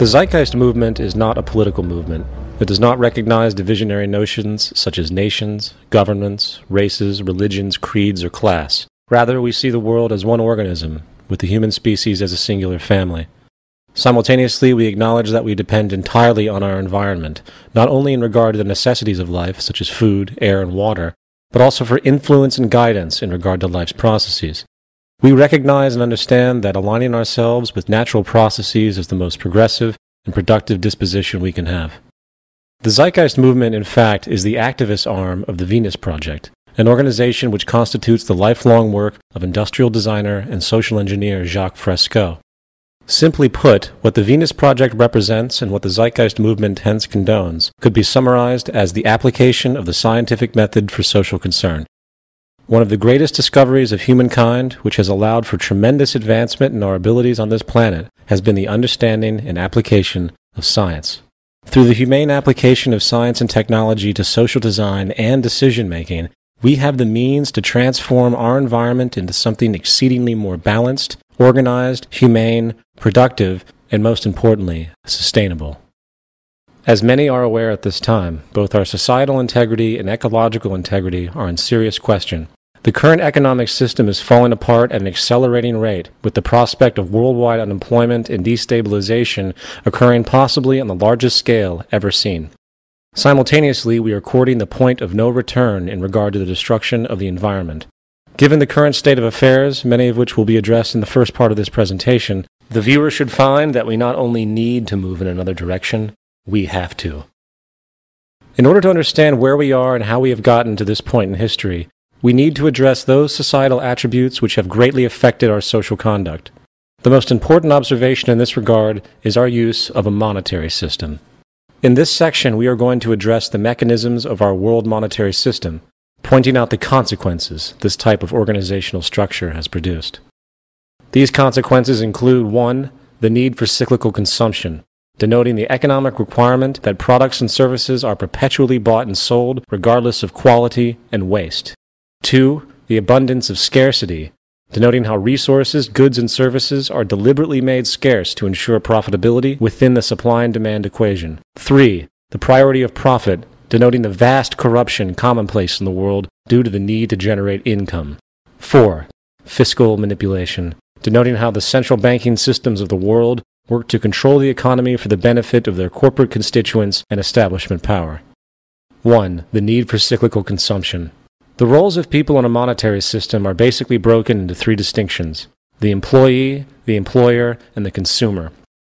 The Zeitgeist movement is not a political movement. It does not recognize divisionary notions such as nations, governments, races, religions, creeds, or class. Rather, we see the world as one organism, with the human species as a singular family. Simultaneously, we acknowledge that we depend entirely on our environment, not only in regard to the necessities of life, such as food, air, and water, but also for influence and guidance in regard to life's processes. We recognize and understand that aligning ourselves with natural processes is the most progressive and productive disposition we can have. The Zeitgeist movement, in fact, is the activist arm of the Venus Project, an organization which constitutes the lifelong work of industrial designer and social engineer Jacques Fresco. Simply put, what the Venus Project represents and what the Zeitgeist movement hence condones could be summarized as the application of the scientific method for social concern. One of the greatest discoveries of humankind, which has allowed for tremendous advancement in our abilities on this planet, has been the understanding and application of science. Through the humane application of science and technology to social design and decision-making, we have the means to transform our environment into something exceedingly more balanced, organized, humane, productive, and most importantly, sustainable. As many are aware at this time, both our societal integrity and ecological integrity are in serious question. The current economic system is falling apart at an accelerating rate, with the prospect of worldwide unemployment and destabilization occurring possibly on the largest scale ever seen. Simultaneously, we are courting the point of no return in regard to the destruction of the environment. Given the current state of affairs, many of which will be addressed in the first part of this presentation, the viewer should find that we not only need to move in another direction, we have to. In order to understand where we are and how we have gotten to this point in history, we need to address those societal attributes which have greatly affected our social conduct. The most important observation in this regard is our use of a monetary system. In this section, we are going to address the mechanisms of our world monetary system, pointing out the consequences this type of organizational structure has produced. These consequences include 1. The need for cyclical consumption, denoting the economic requirement that products and services are perpetually bought and sold regardless of quality and waste. 2. The abundance of scarcity, denoting how resources, goods, and services are deliberately made scarce to ensure profitability within the supply and demand equation. 3. The priority of profit, denoting the vast corruption commonplace in the world due to the need to generate income. 4. Fiscal manipulation, denoting how the central banking systems of the world work to control the economy for the benefit of their corporate constituents and establishment power. 1. The need for cyclical consumption. The roles of people in a monetary system are basically broken into 3 distinctions: the employee, the employer, and the consumer.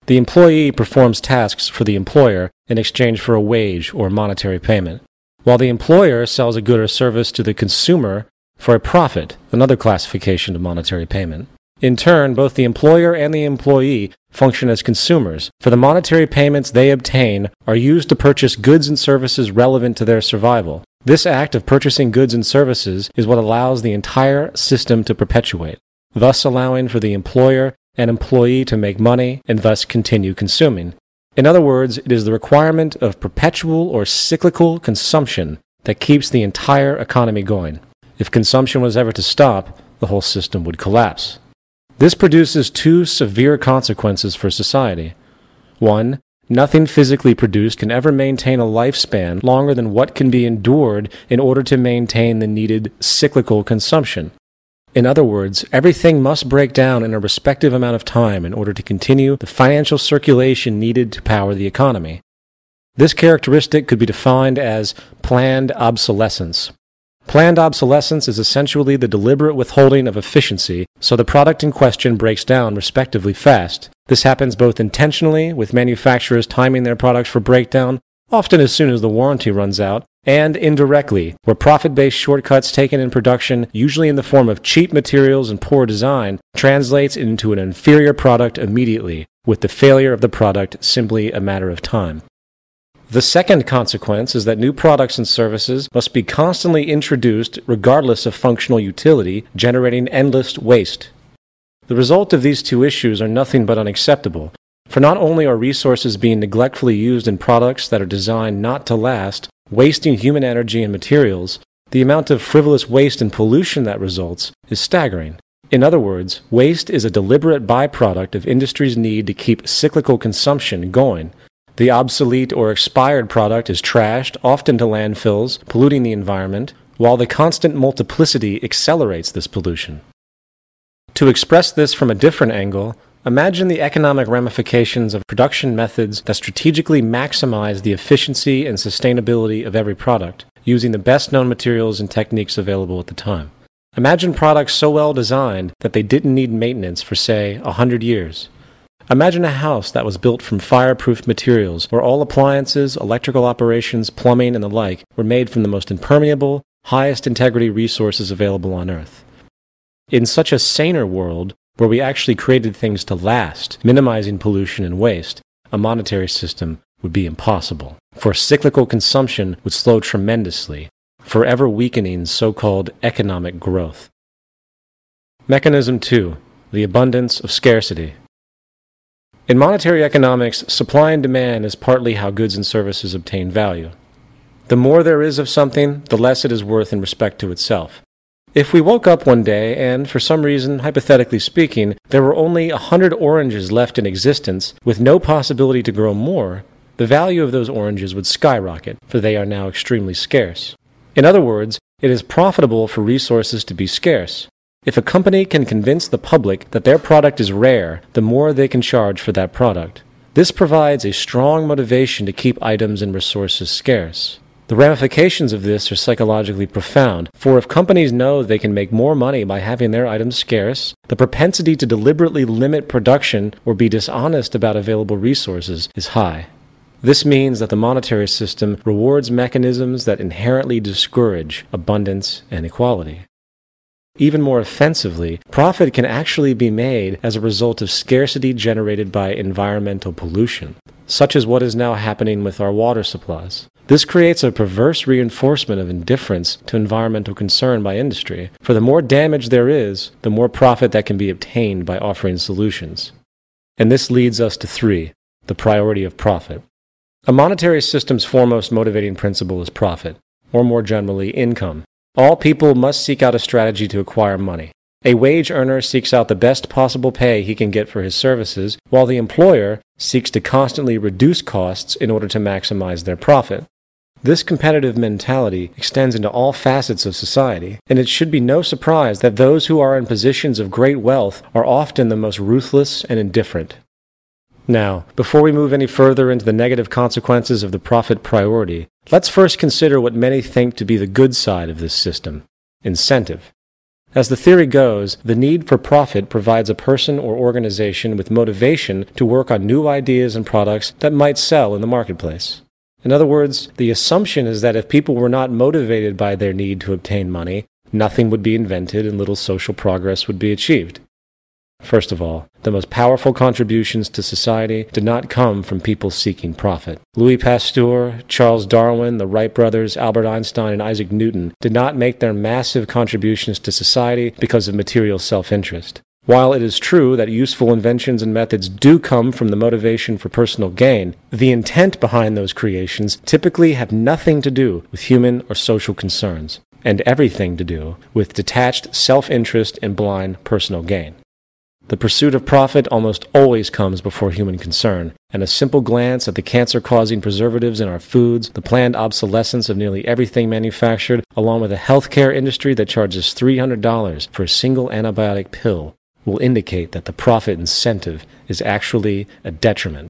The employee performs tasks for the employer in exchange for a wage or monetary payment, while the employer sells a good or service to the consumer for a profit, another classification of monetary payment. In turn, both the employer and the employee function as consumers, for the monetary payments they obtain are used to purchase goods and services relevant to their survival. This act of purchasing goods and services is what allows the entire system to perpetuate, thus allowing for the employer and employee to make money and thus continue consuming. In other words, it is the requirement of perpetual or cyclical consumption that keeps the entire economy going. If consumption was ever to stop, the whole system would collapse. This produces 2 severe consequences for society. 1. Nothing physically produced can ever maintain a lifespan longer than what can be endured in order to maintain the needed cyclical consumption. In other words, everything must break down in a respective amount of time in order to continue the financial circulation needed to power the economy. This characteristic could be defined as planned obsolescence. Planned obsolescence is essentially the deliberate withholding of efficiency, so the product in question breaks down respectively fast. This happens both intentionally, with manufacturers timing their products for breakdown, often as soon as the warranty runs out, and indirectly, where profit-based shortcuts taken in production, usually in the form of cheap materials and poor design, translates into an inferior product immediately, with the failure of the product simply a matter of time. The second consequence is that new products and services must be constantly introduced regardless of functional utility, generating endless waste. The result of these 2 issues are nothing but unacceptable, for not only are resources being neglectfully used in products that are designed not to last, wasting human energy and materials, the amount of frivolous waste and pollution that results is staggering. In other words, waste is a deliberate byproduct of industry's need to keep cyclical consumption going. The obsolete or expired product is trashed, often to landfills, polluting the environment, while the constant multiplicity accelerates this pollution. To express this from a different angle, imagine the economic ramifications of production methods that strategically maximize the efficiency and sustainability of every product, using the best-known materials and techniques available at the time. Imagine products so well designed that they didn't need maintenance for, say, 100 years. Imagine a house that was built from fireproof materials, where all appliances, electrical operations, plumbing, and the like were made from the most impermeable, highest integrity resources available on Earth. In such a saner world, where we actually created things to last, minimizing pollution and waste, a monetary system would be impossible, for cyclical consumption would slow tremendously, forever weakening so-called economic growth. Mechanism 2. The abundance of scarcity. In monetary economics, supply and demand is partly how goods and services obtain value. The more there is of something, the less it is worth in respect to itself. If we woke up one day and, for some reason, hypothetically speaking, there were only 100 oranges left in existence with no possibility to grow more, the value of those oranges would skyrocket, for they are now extremely scarce. In other words, it is profitable for resources to be scarce. If a company can convince the public that their product is rare, the more they can charge for that product. This provides a strong motivation to keep items and resources scarce. The ramifications of this are psychologically profound, for if companies know they can make more money by having their items scarce, the propensity to deliberately limit production or be dishonest about available resources is high. This means that the monetary system rewards mechanisms that inherently discourage abundance and equality. Even more offensively, profit can actually be made as a result of scarcity generated by environmental pollution, such as what is now happening with our water supplies. This creates a perverse reinforcement of indifference to environmental concern by industry, for the more damage there is, the more profit that can be obtained by offering solutions. And this leads us to 3, the priority of profit. A monetary system's foremost motivating principle is profit, or more generally, income. All people must seek out a strategy to acquire money. A wage earner seeks out the best possible pay he can get for his services, while the employer seeks to constantly reduce costs in order to maximize their profit. This competitive mentality extends into all facets of society, and it should be no surprise that those who are in positions of great wealth are often the most ruthless and indifferent. Now, before we move any further into the negative consequences of the profit priority, let's first consider what many think to be the good side of this system: incentive. As the theory goes, the need for profit provides a person or organization with motivation to work on new ideas and products that might sell in the marketplace. In other words, the assumption is that if people were not motivated by their need to obtain money, nothing would be invented and little social progress would be achieved. First of all, the most powerful contributions to society did not come from people seeking profit. Louis Pasteur, Charles Darwin, the Wright brothers, Albert Einstein, and Isaac Newton did not make their massive contributions to society because of material self-interest. While it is true that useful inventions and methods do come from the motivation for personal gain, the intent behind those creations typically have nothing to do with human or social concerns, and everything to do with detached self-interest and blind personal gain. The pursuit of profit almost always comes before human concern, and a simple glance at the cancer-causing preservatives in our foods, the planned obsolescence of nearly everything manufactured, along with a healthcare industry that charges $300 for a single antibiotic pill, will indicate that the profit incentive is actually a detriment.